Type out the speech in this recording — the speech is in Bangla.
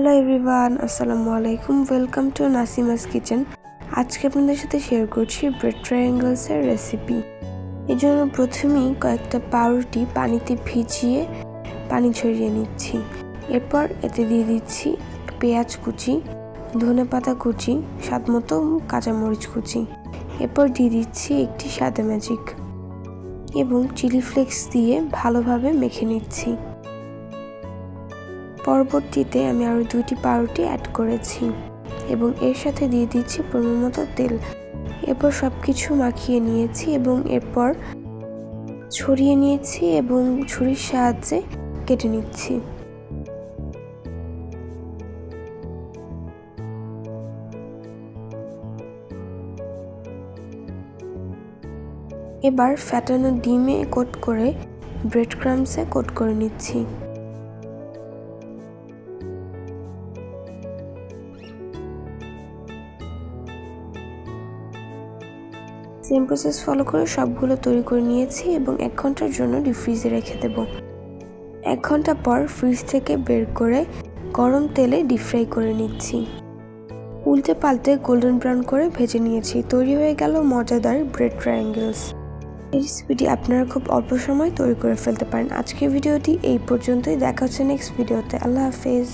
হ্যালো এভরিওয়ান, আসসালামু আলাইকুম। Welcome to Nasima's kitchen. আজকে আপনাদের সাথে শেয়ার করছি ব্রেড ট্রায়াঙ্গেলসের রেসিপি। এই জন্য প্রথমেই কয়েকটা পাউরুটি পানিতে ভিজিয়ে পানি ঝরিয়ে নিচ্ছি। এরপর এতে দিয়ে দিচ্ছি পেঁয়াজ কুচি, ধনেপাতা কুচি, স্বাদমতো কাঁচামরিচ কুচি। এরপর দিয়ে দিচ্ছি একটি সাদা ম্যাজিক এবং চিলি ফ্লেক্স দিয়ে ভালোভাবে মেখে নিচ্ছি। পরবর্তীতে আমি আরও 2টি পাউরুটি অ্যাড করেছি এবং এর সাথে দিয়ে দিচ্ছি পরিমাণ মতো তেল। এরপর সব কিছু মাখিয়ে নিয়েছি এবং এরপর ছড়িয়ে নিয়েছি এবং ছুরির সাহায্যে কেটে নিচ্ছি। এবার ফ্যাটানো ডিমে কোট করে ব্রেড ক্রাম্বসে কোট করে নিচ্ছি। সেম প্রসেস ফলো করে সবগুলো তৈরি করে নিয়েছি এবং 1 ঘন্টার জন্য ডিপ ফ্রিজে রেখে দেব। 1 ঘন্টা পর ফ্রিজ থেকে বের করে গরম তেলে ডিপ ফ্রাই করে নিচ্ছি। উল্টে পাল্টে গোল্ডেন ব্রাউন করে ভেজে নিয়েছি। তৈরি হয়ে গেল মজাদার ব্রেড ট্রায়াঙ্গেলস। এই রেসিপিটি আপনারা খুব অল্প সময় তৈরি করে ফেলতে পারেন। আজকের ভিডিওটি এই পর্যন্তই। দেখা হচ্ছে নেক্সট ভিডিওতে। আল্লাহ হাফেজ।